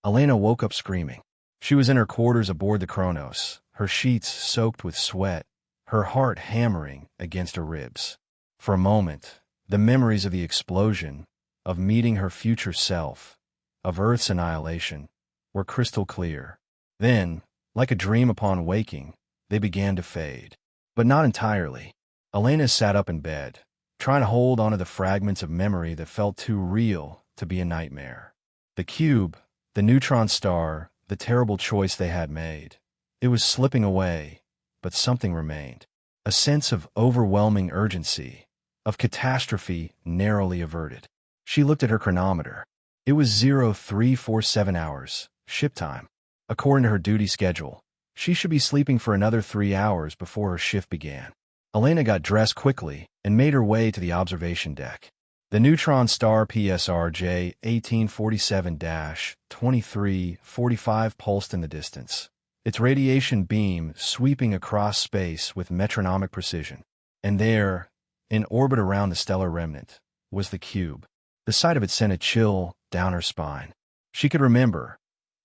Elena woke up screaming. She was in her quarters aboard the Kronos, her sheets soaked with sweat, her heart hammering against her ribs. For a moment, the memories of the explosion, of meeting her future self, of Earth's annihilation, were crystal clear. Then, like a dream upon waking, they began to fade. But not entirely. Elena sat up in bed, trying to hold onto the fragments of memory that felt too real to be a nightmare. The cube, the neutron star, the terrible choice they had made. It was slipping away, but something remained. A sense of overwhelming urgency, of catastrophe narrowly averted. She looked at her chronometer. It was 0347 hours, ship time. According to her duty schedule, she should be sleeping for another 3 hours before her shift began. Elena got dressed quickly and made her way to the observation deck. The neutron star PSRJ 1847-2345 pulsed in the distance, its radiation beam sweeping across space with metronomic precision. And there, in orbit around the stellar remnant, was the cube. The sight of it sent a chill down her spine. She could remember,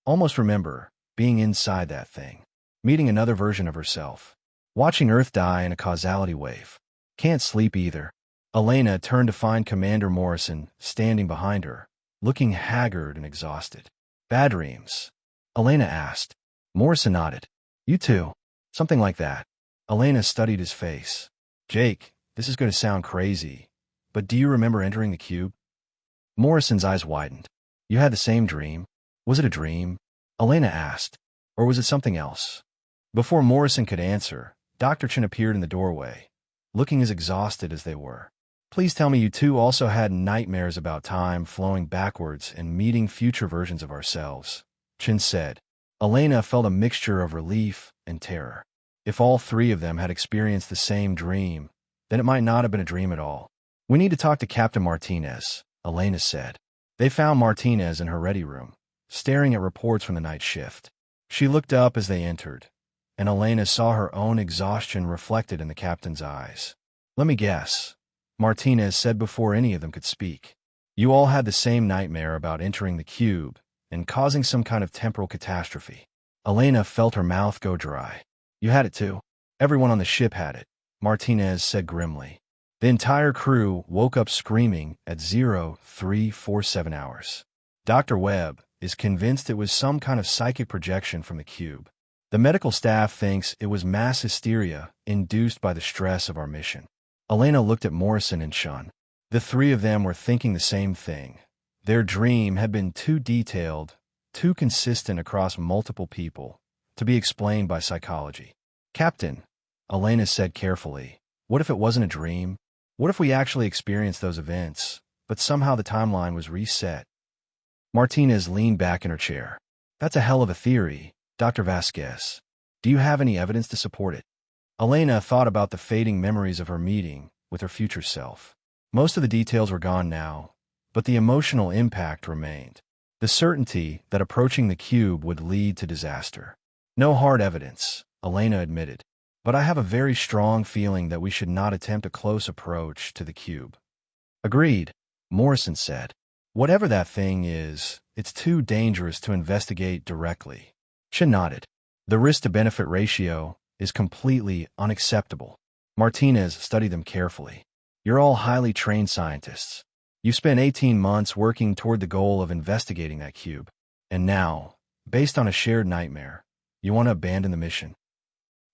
almost remember, being inside that thing, meeting another version of herself, watching Earth die in a causality wave. Can't sleep either. Elena turned to find Commander Morrison standing behind her, looking haggard and exhausted. Bad dreams? Elena asked. Morrison nodded. You too. Something like that. Elena studied his face. Jake, this is going to sound crazy, but do you remember entering the cube? Morrison's eyes widened. You had the same dream? Was it a dream? Elena asked. Or was it something else? Before Morrison could answer, Dr. Chen appeared in the doorway, looking as exhausted as they were. Please tell me you two also had nightmares about time flowing backwards and meeting future versions of ourselves, Chen said. Elena felt a mixture of relief and terror. If all three of them had experienced the same dream, then it might not have been a dream at all. We need to talk to Captain Martinez, Elena said. They found Martinez in her ready room, staring at reports from the night shift. She looked up as they entered, and Elena saw her own exhaustion reflected in the captain's eyes. Let me guess, Martinez said before any of them could speak. You all had the same nightmare about entering the cube and causing some kind of temporal catastrophe. Elena felt her mouth go dry. You had it too. Everyone on the ship had it, Martinez said grimly. The entire crew woke up screaming at 0347 hours. Dr. Webb is convinced it was some kind of psychic projection from the cube. The medical staff thinks it was mass hysteria induced by the stress of our mission. Elena looked at Morrison and Shun. The three of them were thinking the same thing. Their dream had been too detailed, too consistent across multiple people, to be explained by psychology. Captain, Elena said carefully, what if it wasn't a dream? What if we actually experienced those events, but somehow the timeline was reset? Martinez leaned back in her chair. That's a hell of a theory, Dr. Vasquez. Do you have any evidence to support it? Elena thought about the fading memories of her meeting with her future self. Most of the details were gone now, but the emotional impact remained. The certainty that approaching the cube would lead to disaster. No hard evidence, Elena admitted, but I have a very strong feeling that we should not attempt a close approach to the cube. Agreed, Morrison said. Whatever that thing is, it's too dangerous to investigate directly. Chen nodded. The risk-to-benefit ratio is completely unacceptable. Martinez studied them carefully. You're all highly trained scientists. You spent 18 months working toward the goal of investigating that cube. And now, based on a shared nightmare, you want to abandon the mission.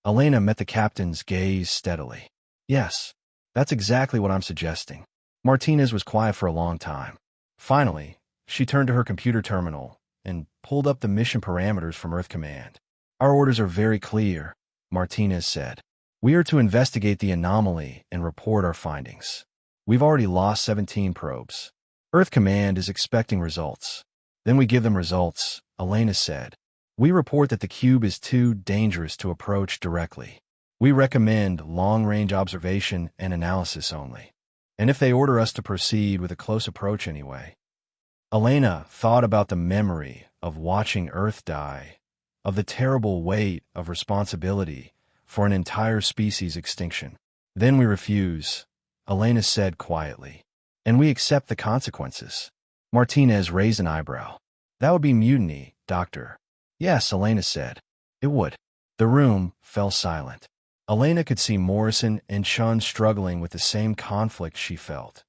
Elena met the captain's gaze steadily. Yes, that's exactly what I'm suggesting. Martinez was quiet for a long time. Finally, she turned to her computer terminal and pulled up the mission parameters from Earth Command. Our orders are very clear, Martinez said. We are to investigate the anomaly and report our findings. We've already lost 17 probes. Earth Command is expecting results. Then we give them results, Elena said. We report that the cube is too dangerous to approach directly. We recommend long-range observation and analysis only. And if they order us to proceed with a close approach anyway. Elena thought about the memory of watching Earth die, of the terrible weight of responsibility for an entire species' extinction. Then we refuse, Elena said quietly. And we accept the consequences. Martinez raised an eyebrow. That would be mutiny, Doctor. Yes, Elena said. It would. The room fell silent. Elena could see Morrison and Chun struggling with the same conflict she felt.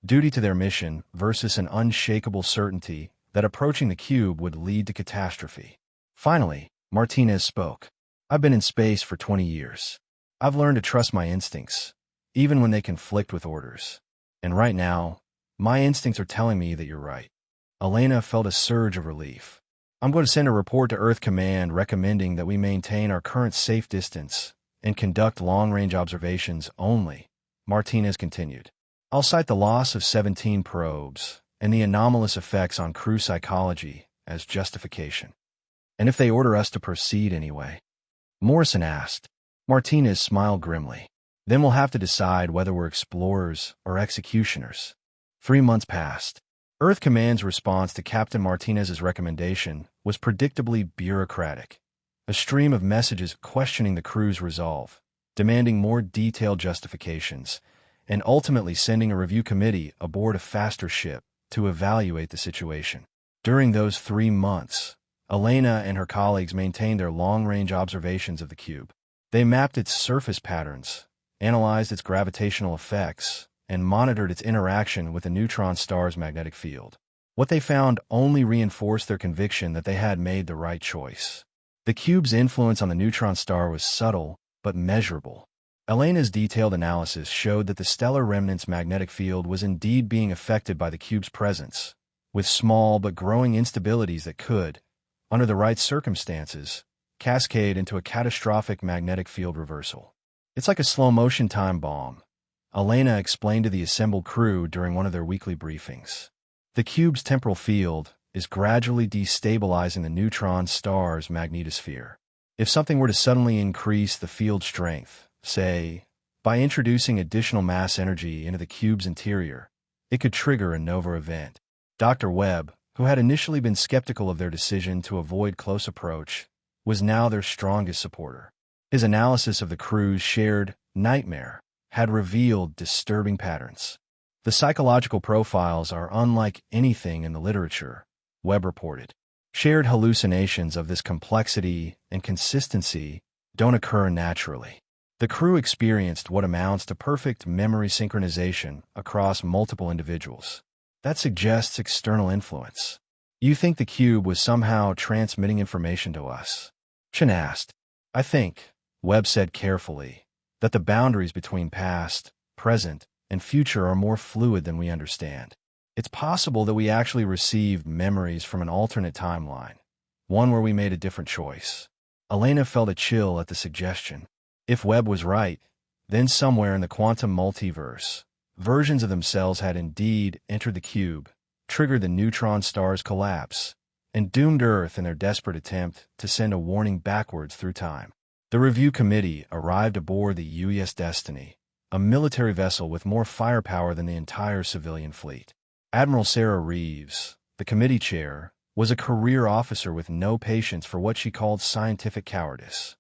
Duty to their mission versus an unshakable certainty that approaching the cube would lead to catastrophe. Finally, Martinez spoke. I've been in space for 20 years. I've learned to trust my instincts, even when they conflict with orders. And right now, my instincts are telling me that you're right. Elena felt a surge of relief. I'm going to send a report to Earth Command recommending that we maintain our current safe distance and conduct long-range observations only, Martinez continued. I'll cite the loss of 17 probes and the anomalous effects on crew psychology as justification. And if they order us to proceed anyway? Morrison asked. Martinez smiled grimly. Then we'll have to decide whether we're explorers or executioners. 3 months passed. Earth Command's response to Captain Martinez's recommendation was predictably bureaucratic. A stream of messages questioning the crew's resolve, demanding more detailed justifications, and ultimately sending a review committee aboard a faster ship to evaluate the situation. During those 3 months, Elena and her colleagues maintained their long-range observations of the cube. They mapped its surface patterns, analyzed its gravitational effects, and monitored its interaction with the neutron star's magnetic field. What they found only reinforced their conviction that they had made the right choice. The cube's influence on the neutron star was subtle, but measurable. Elena's detailed analysis showed that the stellar remnant's magnetic field was indeed being affected by the cube's presence, with small but growing instabilities that could, under the right circumstances, cascade into a catastrophic magnetic field reversal. It's like a slow-motion time bomb, Elena explained to the assembled crew during one of their weekly briefings. The cube's temporal field is gradually destabilizing the neutron star's magnetosphere. If something were to suddenly increase the field strength, say, by introducing additional mass energy into the cube's interior, it could trigger a nova event. Dr. Webb, who had initially been skeptical of their decision to avoid close approach, was now their strongest supporter. His analysis of the crew's shared nightmare had revealed disturbing patterns. The psychological profiles are unlike anything in the literature, Webb reported. Shared hallucinations of this complexity and consistency don't occur naturally. The crew experienced what amounts to perfect memory synchronization across multiple individuals. That suggests external influence. You think the cube was somehow transmitting information to us? Chen asked. I think, Webb said carefully, that the boundaries between past, present, and future are more fluid than we understand. It's possible that we actually received memories from an alternate timeline, one where we made a different choice. Elena felt a chill at the suggestion. If Webb was right, then somewhere in the quantum multiverse, versions of themselves had indeed entered the cube, triggered the neutron star's collapse, and doomed Earth in their desperate attempt to send a warning backwards through time. The review committee arrived aboard the UES Destiny, a military vessel with more firepower than the entire civilian fleet. Admiral Sarah Reeves, the committee chair, was a career officer with no patience for what she called scientific cowardice.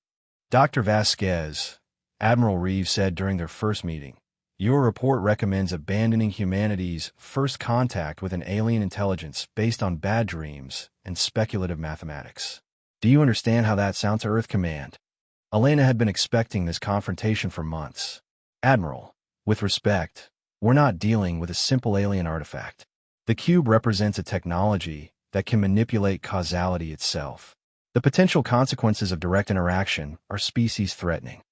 Dr. Vasquez, Admiral Reeves said during their first meeting, your report recommends abandoning humanity's first contact with an alien intelligence based on bad dreams and speculative mathematics. Do you understand how that sounds to Earth Command? Elena had been expecting this confrontation for months. Admiral, with respect, we're not dealing with a simple alien artifact. The cube represents a technology that can manipulate causality itself. The potential consequences of direct interaction are species-threatening.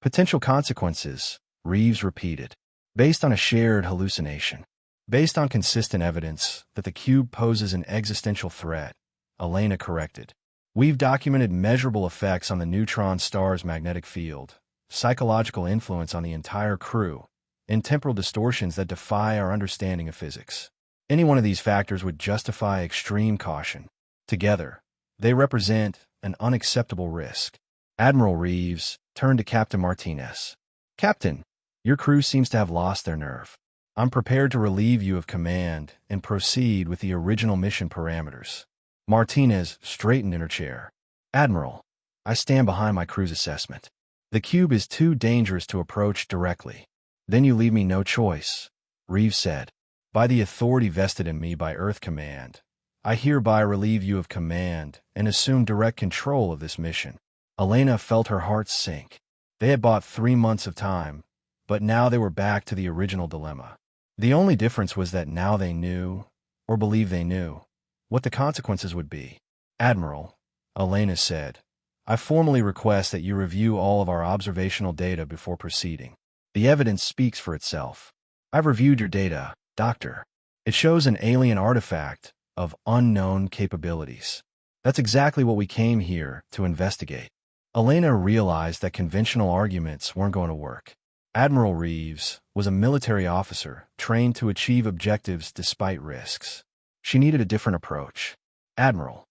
Potential consequences, Reeves repeated, based on a shared hallucination. Based on consistent evidence that the cube poses an existential threat, Elena corrected. We've documented measurable effects on the neutron star's magnetic field, psychological influence on the entire crew, and temporal distortions that defy our understanding of physics. Any one of these factors would justify extreme caution. Together, they represent an unacceptable risk. Admiral Reeves turned to Captain Martinez. Captain, your crew seems to have lost their nerve. I'm prepared to relieve you of command and proceed with the original mission parameters. Martinez straightened in her chair. Admiral, I stand behind my crew's assessment. The cube is too dangerous to approach directly. Then you leave me no choice, Reeves said. By the authority vested in me by Earth Command, I hereby relieve you of command and assume direct control of this mission." Elena felt her heart sink. They had bought 3 months of time, but now they were back to the original dilemma. The only difference was that now they knew, or believed they knew, what the consequences would be. "Admiral," Elena said, "I formally request that you review all of our observational data before proceeding. The evidence speaks for itself." "I've reviewed your data, Doctor. It shows an alien artifact of unknown capabilities. That's exactly what we came here to investigate." Elena realized that conventional arguments weren't going to work. Admiral Reeves was a military officer trained to achieve objectives despite risks. She needed a different approach. "Admiral,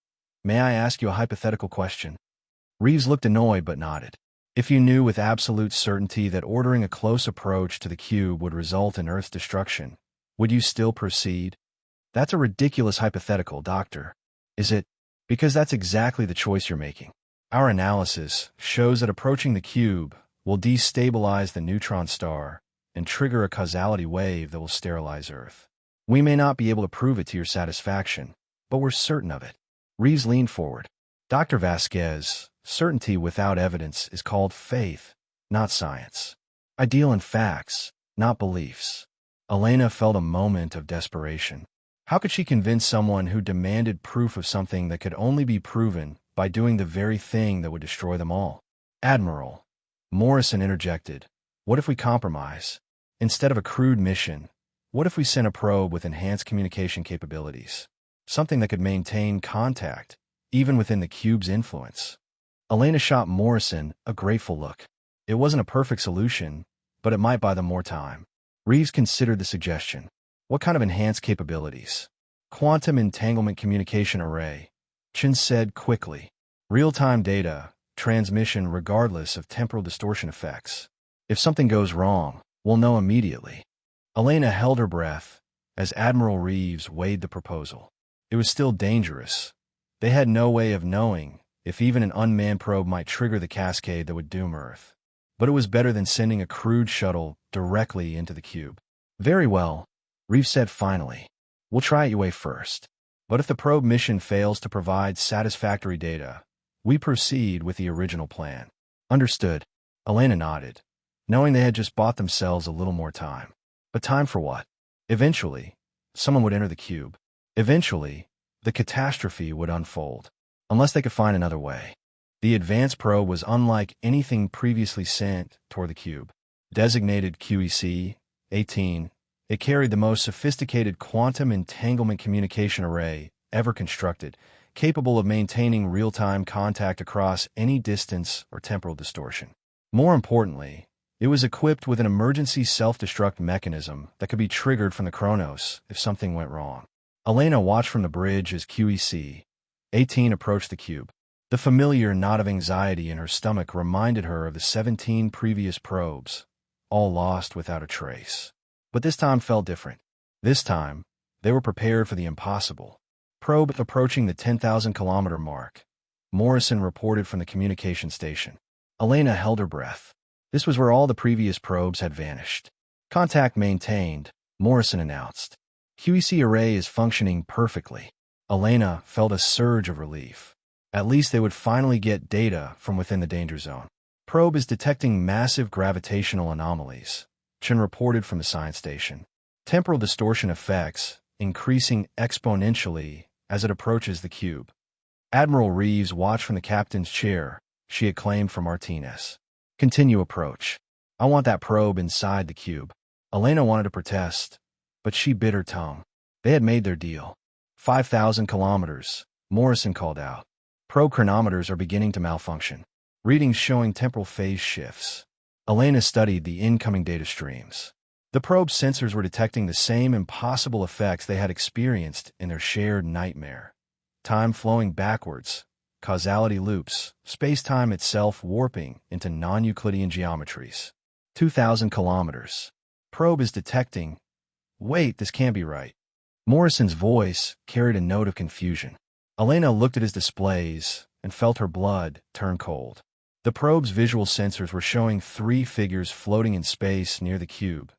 may I ask you a hypothetical question?" Reeves looked annoyed but nodded. "If you knew with absolute certainty that ordering a close approach to the cube would result in Earth's destruction, would you still proceed?" "That's a ridiculous hypothetical, Doctor." "Is it? Because that's exactly the choice you're making. Our analysis shows that approaching the cube will destabilize the neutron star and trigger a causality wave that will sterilize Earth. We may not be able to prove it to your satisfaction, but we're certain of it." Reeves leaned forward. "Dr. Vasquez, certainty without evidence is called faith, not science. I deal in facts, not beliefs." Elena felt a moment of desperation. How could she convince someone who demanded proof of something that could only be proven by doing the very thing that would destroy them all? "Admiral," Morrison interjected, "what if we compromise? Instead of a crude mission, what if we sent a probe with enhanced communication capabilities? Something that could maintain contact, even within the cube's influence." Elena shot Morrison a grateful look. It wasn't a perfect solution, but it might buy them more time. Reeves considered the suggestion. "What kind of enhanced capabilities?" "Quantum entanglement communication array," Chin said quickly. "Real-time data transmission regardless of temporal distortion effects. If something goes wrong, we'll know immediately." Elena held her breath as Admiral Reeves weighed the proposal. It was still dangerous. They had no way of knowing if even an unmanned probe might trigger the cascade that would doom Earth. But it was better than sending a crude shuttle directly into the cube. "Very well," Reeves said finally. "We'll try it your way first. But if the probe mission fails to provide satisfactory data, we proceed with the original plan." "Understood." Elena nodded, knowing they had just bought themselves a little more time. But time for what? Eventually, someone would enter the cube. Eventually, the catastrophe would unfold. Unless they could find another way. The advanced probe was unlike anything previously sent toward the cube. Designated QEC-18, it carried the most sophisticated quantum entanglement communication array ever constructed, capable of maintaining real-time contact across any distance or temporal distortion. More importantly, it was equipped with an emergency self-destruct mechanism that could be triggered from the Chronos if something went wrong. Elena watched from the bridge as QEC-18 approached the cube. The familiar knot of anxiety in her stomach reminded her of the 17 previous probes, all lost without a trace. But this time felt different. This time, they were prepared for the impossible. "Probe approaching the 10,000-kilometer mark," Morrison reported from the communication station. Elena held her breath. This was where all the previous probes had vanished. "Contact maintained," Morrison announced. "QEC array is functioning perfectly." Elena felt a surge of relief. At least they would finally get data from within the danger zone. "Probe is detecting massive gravitational anomalies," Chen reported from the science station. "Temporal distortion effects increasing exponentially as it approaches the cube." Admiral Reeves watched from the captain's chair. She acclaimed from Martinez. "Continue approach. I want that probe inside the cube." Elena wanted to protest, but she bit her tongue. They had made their deal. 5,000 kilometers, Morrison called out. "Probe chronometers are beginning to malfunction. Readings showing temporal phase shifts." Elena studied the incoming data streams. The probe's sensors were detecting the same impossible effects they had experienced in their shared nightmare. Time flowing backwards, causality loops, space-time itself warping into non-Euclidean geometries. 2,000 kilometers. Probe is detecting. Wait, this can't be right. Morrison's voice carried a note of confusion. Elena looked at his displays and felt her blood turn cold. The probe's visual sensors were showing 3 figures floating in space near the cube.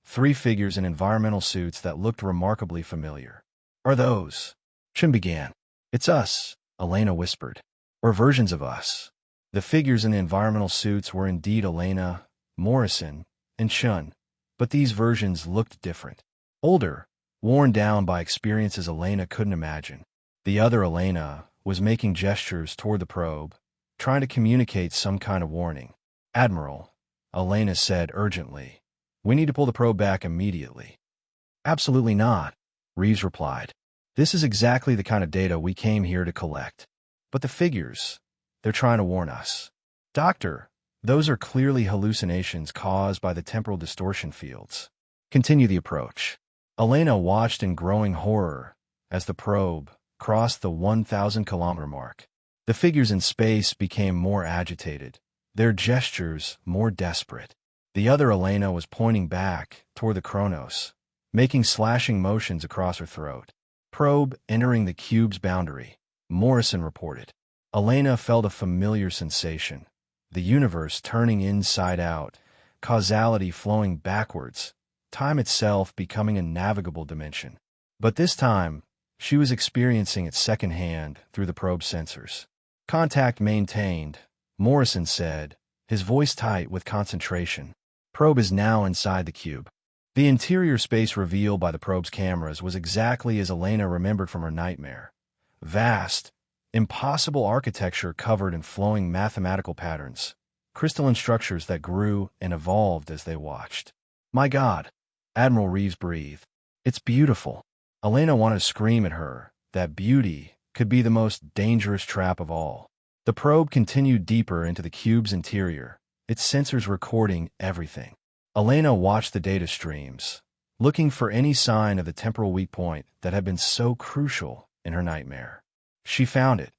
3 figures in environmental suits that looked remarkably familiar. "Are those Chen began. It's us, Elena whispered. Or versions of us. The figures in the environmental suits were indeed Elena, Morrison, and Chun, but these versions looked different. Older, worn down by experiences Elena couldn't imagine. The other Elena was making gestures toward the probe, trying to communicate some kind of warning. Admiral, Elena said urgently, we need to pull the probe back immediately. Absolutely not, Reeves replied. This is exactly the kind of data we came here to collect. But the figures, they're trying to warn us. Doctor, those are clearly hallucinations caused by the temporal distortion fields. Continue the approach. Elena watched in growing horror as the probe crossed the 1,000-kilometer mark. The figures in space became more agitated, their gestures more desperate. The other Elena was pointing back toward the Kronos, making slashing motions across her throat. Probe entering the cube's boundary, Morrison reported. Elena felt a familiar sensation, the universe turning inside out, causality flowing backwards, time itself becoming a navigable dimension. But this time, she was experiencing it secondhand through the probe's sensors. Contact maintained, Morrison said, his voice tight with concentration. Probe is now inside the cube. The interior space revealed by the probe's cameras was exactly as Elena remembered from her nightmare. Vast, impossible architecture covered in flowing mathematical patterns, crystalline structures that grew and evolved as they watched. My God, Admiral Reeves breathed. It's beautiful. Elena wanted to scream at her. That beauty could be the most dangerous trap of all. The probe continued deeper into the cube's interior, its sensors recording everything. Elena watched the data streams, looking for any sign of the temporal weak point that had been so crucial in her nightmare. She found it,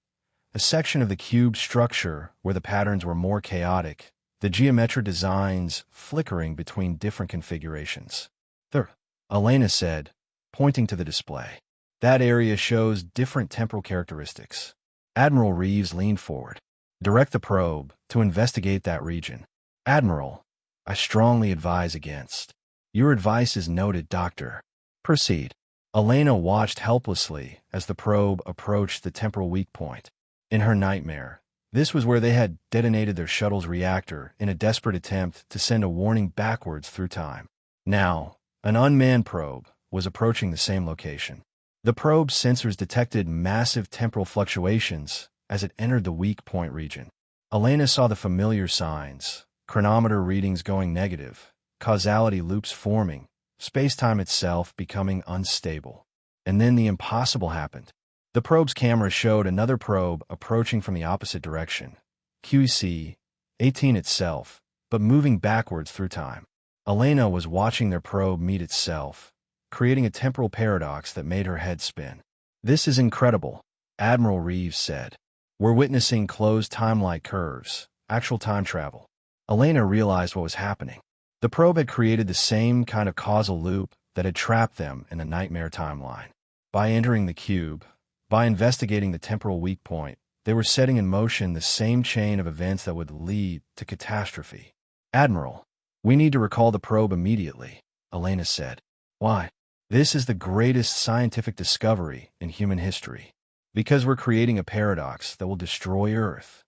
a section of the cube's structure where the patterns were more chaotic, the geometric designs flickering between different configurations. There, Elena said, pointing to the display. That area shows different temporal characteristics. Admiral Reeves leaned forward. Direct the probe to investigate that region. Admiral, I strongly advise against. Your advice is noted, Doctor. Proceed. Elena watched helplessly as the probe approached the temporal weak point. In her nightmare, this was where they had detonated their shuttle's reactor in a desperate attempt to send a warning backwards through time. Now, an unmanned probe was approaching the same location. The probe's sensors detected massive temporal fluctuations as it entered the weak point region. Elena saw the familiar signs, chronometer readings going negative, causality loops forming, space-time itself becoming unstable. And then the impossible happened. The probe's camera showed another probe approaching from the opposite direction, QC-18 itself, but moving backwards through time. Elena was watching their probe meet itself, creating a temporal paradox that made her head spin. This is incredible, Admiral Reeves said. We're witnessing closed time-like curves, actual time travel. Elena realized what was happening. The probe had created the same kind of causal loop that had trapped them in the nightmare timeline. By entering the cube, by investigating the temporal weak point, they were setting in motion the same chain of events that would lead to catastrophe. Admiral, we need to recall the probe immediately, Elena said. Why? This is the greatest scientific discovery in human history. Because we're creating a paradox that will destroy Earth.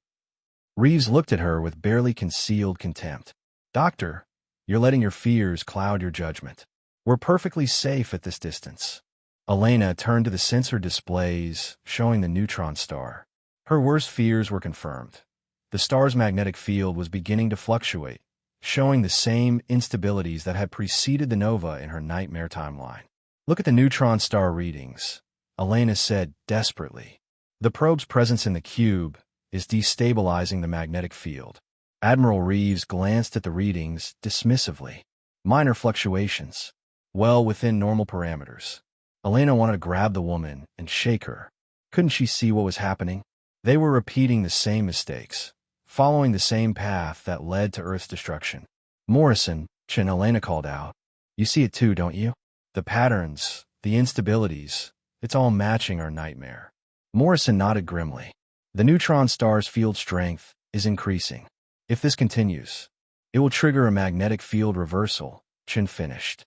Reeves looked at her with barely concealed contempt. Doctor, you're letting your fears cloud your judgment. We're perfectly safe at this distance. Elena turned to the sensor displays, showing the neutron star. Her worst fears were confirmed. The star's magnetic field was beginning to fluctuate, showing the same instabilities that had preceded the nova in her nightmare timeline. Look at the neutron star readings, Elena said desperately. The probe's presence in the cube is destabilizing the magnetic field. Admiral Reeves glanced at the readings dismissively. Minor fluctuations, well within normal parameters. Elena wanted to grab the woman and shake her. Couldn't she see what was happening? They were repeating the same mistakes, following the same path that led to Earth's destruction. Morrison, Chin, Elena called out. You see it too, don't you? The patterns, the instabilities, it's all matching our nightmare. Morrison nodded grimly. The neutron star's field strength is increasing. If this continues, it will trigger a magnetic field reversal, Chin finished.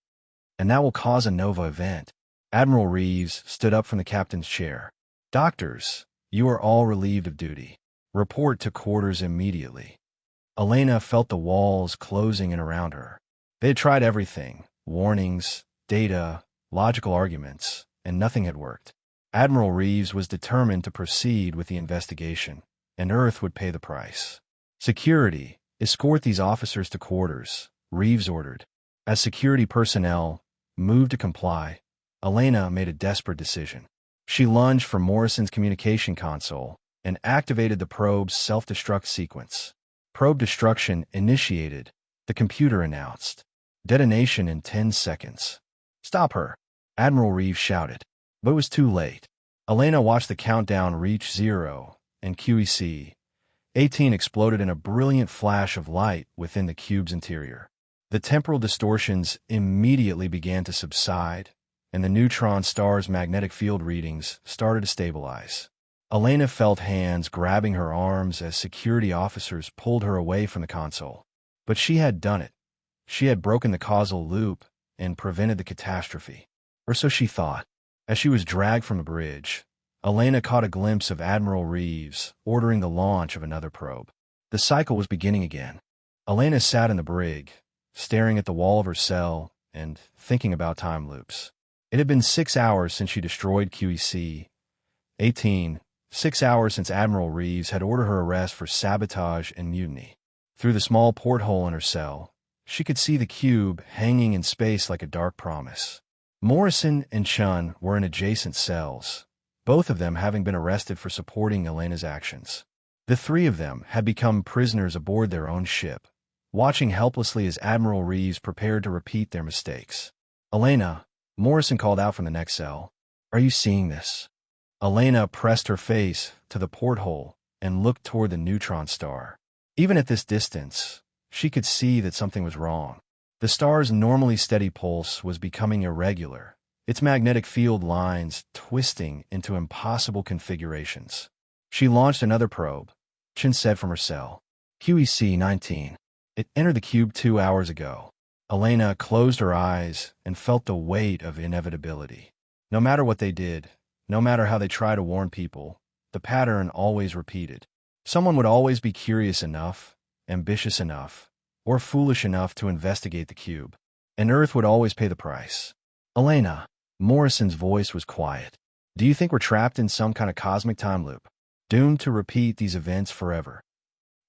And that will cause a nova event. Admiral Reeves stood up from the captain's chair. "Doctors, you are all relieved of duty. Report to quarters immediately." Elena felt the walls closing in around her. They had tried everything: warnings, data, logical arguments, and nothing had worked. Admiral Reeves was determined to proceed with the investigation, and Earth would pay the price. "Security, escort these officers to quarters," Reeves ordered. As security personnel moved to comply, Elena made a desperate decision. She lunged for Morrison's communication console and activated the probe's self-destruct sequence. "Probe destruction initiated," the computer announced. "Detonation in 10 seconds. "Stop her," Admiral Reeves shouted. But it was too late. Elena watched the countdown reach 0, and QEC-18 exploded in a brilliant flash of light within the cube's interior. The temporal distortions immediately began to subside, and the neutron star's magnetic field readings started to stabilize. Elena felt hands grabbing her arms as security officers pulled her away from the console. But she had done it. She had broken the causal loop and prevented the catastrophe. Or so she thought. As she was dragged from the bridge, Elena caught a glimpse of Admiral Reeves ordering the launch of another probe. The cycle was beginning again. Elena sat in the brig, staring at the wall of her cell and thinking about time loops. It had been 6 hours since she destroyed QEC-18, 6 hours since Admiral Reeves had ordered her arrest for sabotage and mutiny. Through the small porthole in her cell, she could see the cube hanging in space like a dark promise. Morrison and Chun were in adjacent cells, both of them having been arrested for supporting Elena's actions. The three of them had become prisoners aboard their own ship, watching helplessly as Admiral Reeves prepared to repeat their mistakes. "Elena," Morrison called out from the next cell. "Are you seeing this?" Elena pressed her face to the porthole and looked toward the neutron star. Even at this distance, she could see that something was wrong. The star's normally steady pulse was becoming irregular, its magnetic field lines twisting into impossible configurations. She launched another probe, Chin said from her cell. "QEC-19. It entered the cube 2 hours ago." Elena closed her eyes and felt the weight of inevitability. No matter what they did, no matter how they tried to warn people, the pattern always repeated. Someone would always be curious enough, ambitious enough, or foolish enough to investigate the cube, and Earth would always pay the price. "Elena," Morrison's voice was quiet. "Do you think we're trapped in some kind of cosmic time loop, doomed to repeat these events forever?"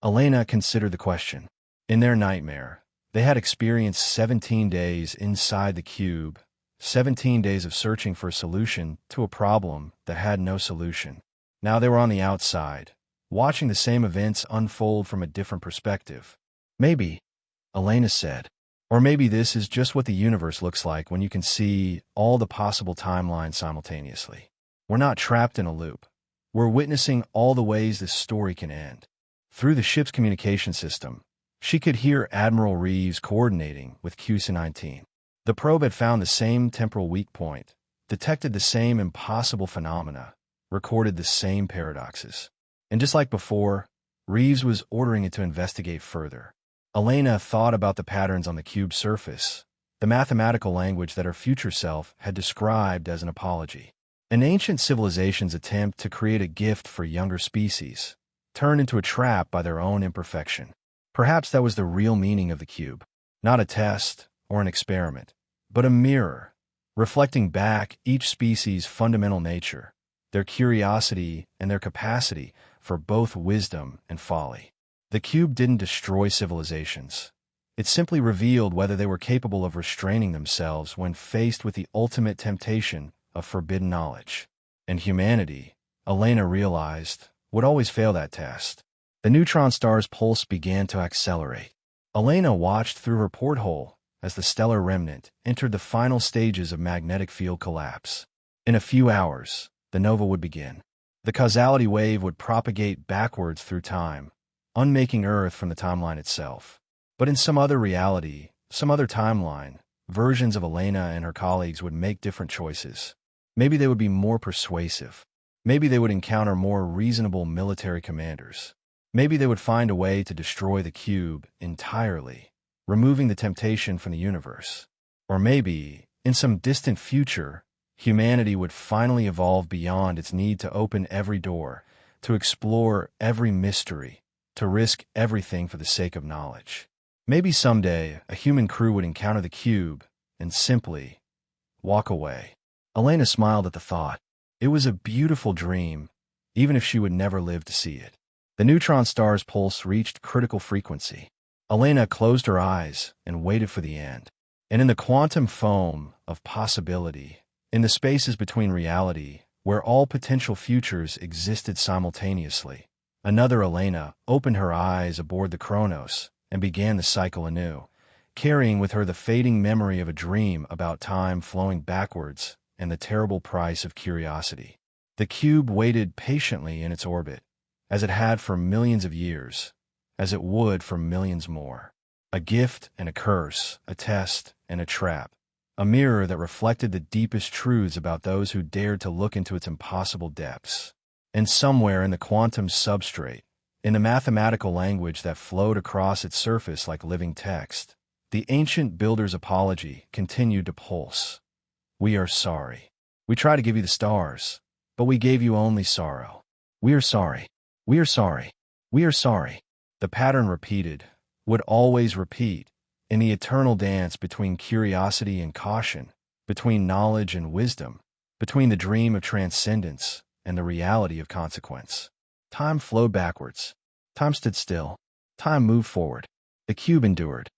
Elena considered the question. In their nightmare, they had experienced 17 days inside the cube, 17 days of searching for a solution to a problem that had no solution. Now they were on the outside, watching the same events unfold from a different perspective. "Maybe," Elena said, "or maybe this is just what the universe looks like when you can see all the possible timelines simultaneously. We're not trapped in a loop. We're witnessing all the ways this story can end." Through the ship's communication system, she could hear Admiral Reeves coordinating with QEC-19. The probe had found the same temporal weak point, detected the same impossible phenomena, recorded the same paradoxes. And just like before, Reeves was ordering it to investigate further. Elena thought about the patterns on the cube's surface, the mathematical language that her future self had described as an apology. An ancient civilization's attempt to create a gift for younger species, turned into a trap by their own imperfection. Perhaps that was the real meaning of the cube. Not a test or an experiment, but a mirror, reflecting back each species' fundamental nature, their curiosity and their capacity for both wisdom and folly. The cube didn't destroy civilizations. It simply revealed whether they were capable of restraining themselves when faced with the ultimate temptation of forbidden knowledge. And humanity, Elena realized, would always fail that test. The neutron star's pulse began to accelerate. Elena watched through her porthole as the stellar remnant entered the final stages of magnetic field collapse. In a few hours, the nova would begin. The causality wave would propagate backwards through time, unmaking Earth from the timeline itself. But in some other reality, some other timeline, versions of Elena and her colleagues would make different choices. Maybe they would be more persuasive. Maybe they would encounter more reasonable military commanders. Maybe they would find a way to destroy the cube entirely, removing the temptation from the universe. Or maybe, in some distant future, Humanity would finally evolve beyond its need to open every door, to explore every mystery, to risk everything for the sake of knowledge. Maybe someday a human crew would encounter the cube and simply walk away. Elena smiled at the thought. It was a beautiful dream, even if she would never live to see it. The neutron star's pulse reached critical frequency. Elena closed her eyes and waited for the end. And in the quantum foam of possibility, in the spaces between reality, where all potential futures existed simultaneously, another Elena opened her eyes aboard the Kronos and began the cycle anew, carrying with her the fading memory of a dream about time flowing backwards and the terrible price of curiosity. The cube waited patiently in its orbit, as it had for millions of years, as it would for millions more. A gift and a curse, a test and a trap, a mirror that reflected the deepest truths about those who dared to look into its impossible depths. And somewhere in the quantum substrate, in the mathematical language that flowed across its surface like living text, the ancient builder's apology continued to pulse. We are sorry. We tried to give you the stars, but we gave you only sorrow. We are sorry. We are sorry. We are sorry. The pattern repeated, would always repeat, in the eternal dance between curiosity and caution, between knowledge and wisdom, between the dream of transcendence and the reality of consequence. Time flowed backwards. Time stood still. Time moved forward. The cube endured.